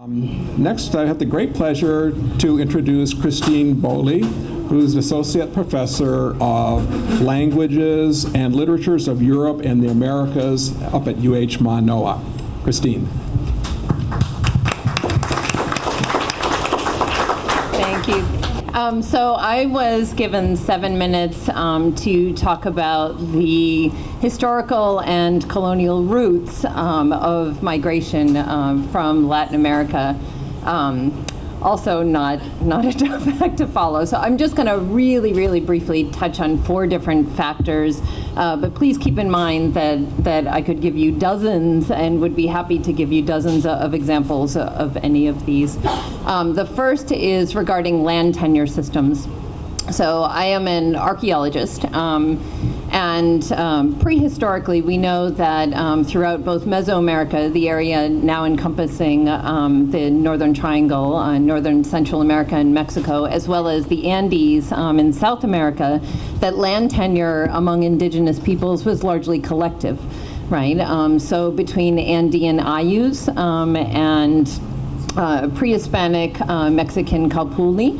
Next, I have the great pleasure to introduce Christine Beaule, who's Associate Professor of Languages and Literatures of Europe and the Americas up at UH Mānoa. Christine. Thank you. So I was given 7 minutes to talk about the historical and colonial roots of migration from Latin America. Also not a tough act to follow. So I'm just going to really briefly touch on 4 different factors, but please keep in mind that I could give you dozens and would be happy to give you dozens of examples of any of these. The first is regarding land tenure systems. So I am an archaeologist, and prehistorically we know that throughout both Mesoamerica, the area now encompassing the Northern Triangle, Northern Central America and Mexico, as well as the Andes in South America, that land tenure among indigenous peoples was largely collective, right? So between Andean Ayus and pre-Hispanic Mexican Calpulli.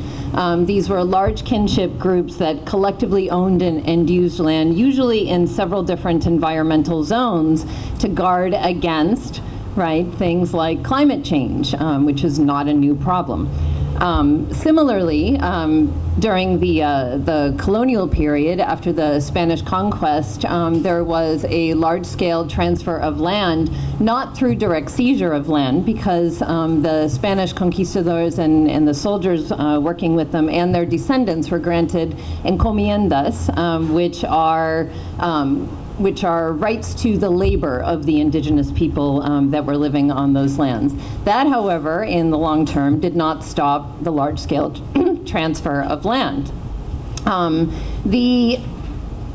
These were large kinship groups that collectively owned and used land, usually in several different environmental zones, to guard against, right, things like climate change, which is not a new problem. Similarly, during the colonial period, after the Spanish conquest, there was a large-scale transfer of land, not through direct seizure of land, because the Spanish conquistadors and the soldiers working with them and their descendants were granted encomiendas, which are rights to the labor of the indigenous people that were living on those lands. That, however, in the long term, did not stop the large-scale transfer of land. The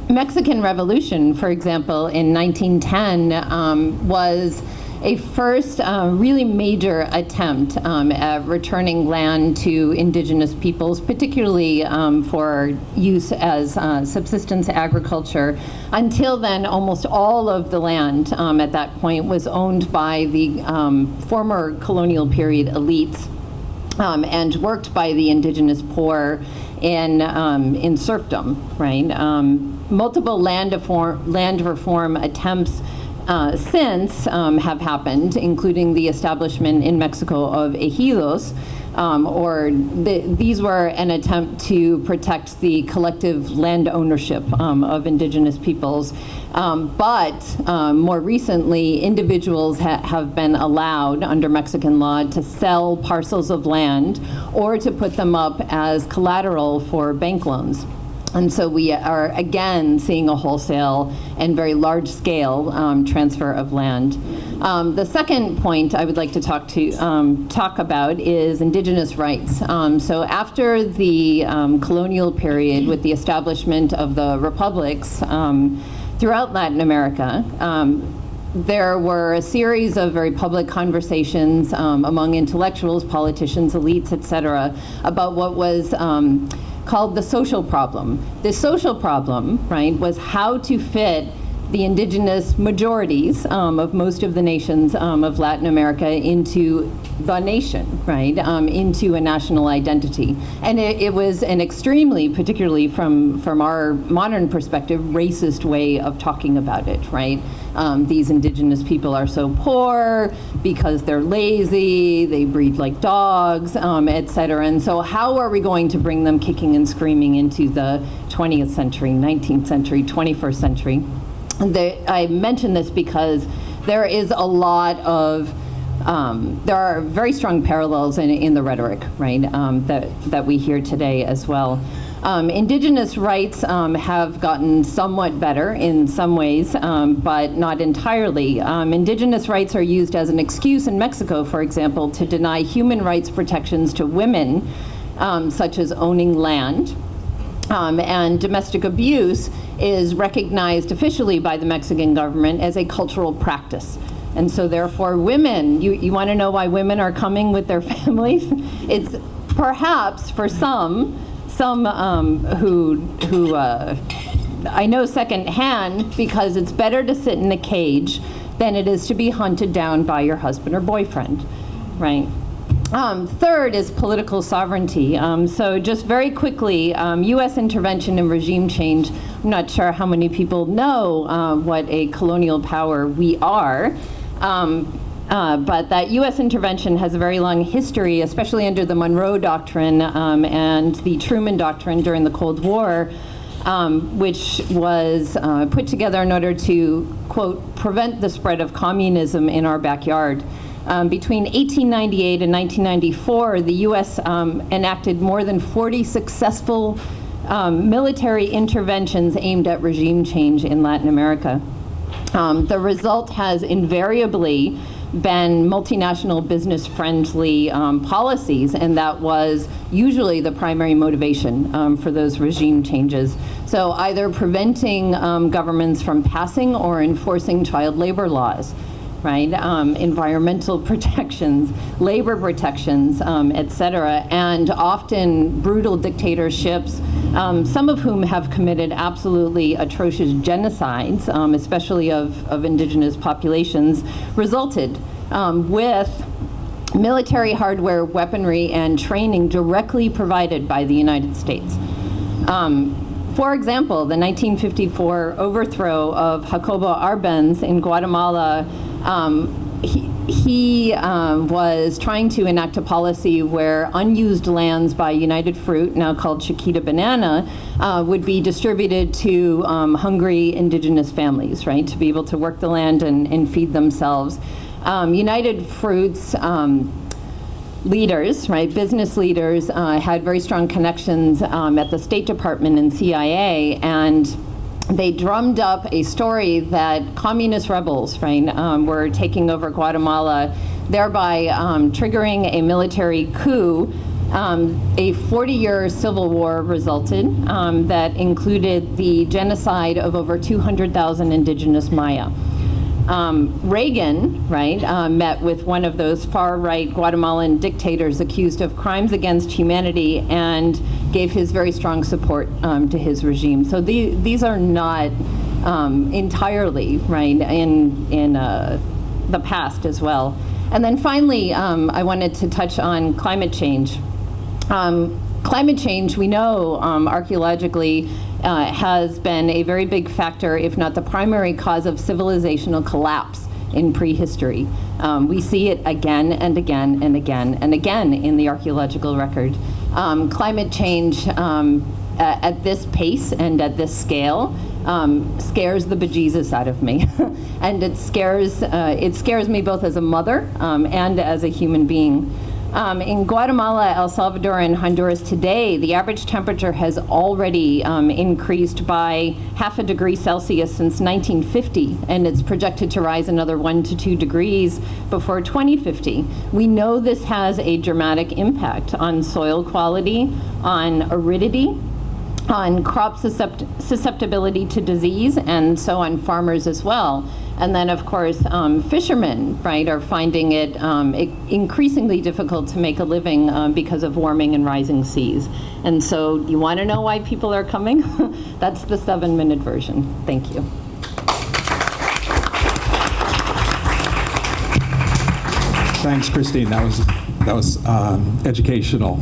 Mexican Revolution, for example, in 1910 was a first really major attempt at returning land to indigenous peoples, particularly for use as subsistence agriculture. Until then, almost all of the land at that point was owned by the former colonial period elites and worked by the indigenous poor in serfdom, right? Multiple land reform attempts since have happened, including the establishment in Mexico of ejidos, these were an attempt to protect the collective land ownership of indigenous peoples. But more recently, individuals have been allowed under Mexican law to sell parcels of land or to put them up as collateral for bank loans. And so we are again seeing a wholesale and very large scale transfer of land. The second point I would like to talk about is indigenous rights. So after the colonial period, with the establishment of the republics throughout Latin America, there were a series of very public conversations among intellectuals, politicians, elites, et cetera, about what was called the social problem. The social problem, right, was how to fit the indigenous majorities of most of the nations of Latin America into the nation, right, into a national identity. And it was an extremely, particularly from our modern perspective, racist way of talking about it, right? These indigenous people are so poor because they're lazy, they breed like dogs, et cetera. And so how are we going to bring them kicking and screaming into the 20th century, 19th century, 21st century? I mention this because there is a lot of, there are very strong parallels in the rhetoric, right, that we hear today as well. Indigenous rights have gotten somewhat better in some ways, but not entirely. Indigenous rights are used as an excuse in Mexico, for example, to deny human rights protections to women, such as owning land. And domestic abuse is recognized officially by the Mexican government as a cultural practice. And so therefore women, you want to know why women are coming with their families? It's perhaps for some who I know secondhand, because it's better to sit in a cage than it is to be hunted down by your husband or boyfriend, right? Third is political sovereignty. So just very quickly, U.S. intervention and regime change. I'm not sure how many people know what a colonial power we are. But that U.S. intervention has a very long history, especially under the Monroe Doctrine and the Truman Doctrine during the Cold War, which was put together in order to, quote, prevent the spread of communism in our backyard. Between 1898 and 1994, the U.S. Enacted more than 40 successful military interventions aimed at regime change in Latin America. The result has invariably been multinational business-friendly policies, and that was usually the primary motivation for those regime changes. So either preventing governments from passing or enforcing child labor laws, right? Environmental protections, labor protections, et cetera, and often brutal dictatorships, some of whom have committed absolutely atrocious genocides, especially of indigenous populations, resulted with military hardware, weaponry, and training directly provided by the United States. For example, the 1954 overthrow of Jacobo Arbenz in Guatemala, he was trying to enact a policy where unused lands by United Fruit, now called Chiquita Banana, would be distributed to hungry indigenous families, right, to be able to work the land and feed themselves. United Fruit's leaders, right, business leaders, had very strong connections at the State Department and CIA, and they drummed up a story that communist rebels, right, were taking over Guatemala, thereby triggering a military coup. A 40-year civil war resulted that included the genocide of over 200,000 indigenous Maya. Reagan, right, met with one of those far-right Guatemalan dictators accused of crimes against humanity and gave his very strong support to his regime. So these are not entirely, right, in the past as well. And then finally, I wanted to touch on climate change. Climate change, we know archaeologically, has been a very big factor, if not the primary cause of civilizational collapse in prehistory. We see it again and again and again and again in the archaeological record. Climate change at this pace and at this scale scares the bejesus out of me. And it scares me both as a mother and as a human being. In Guatemala, El Salvador, and Honduras today, the average temperature has already increased by 0.5 degree Celsius since 1950, and it's projected to rise another 1 to 2 degrees before 2050. We know this has a dramatic impact on soil quality, on aridity, on crop susceptibility to disease, and so on farmers as well. And then, of course, fishermen, right, are finding it increasingly difficult to make a living because of warming and rising seas. And so you want to know why people are coming? That's the 7-minute version. Thank you. Thanks, Christine. That was educational.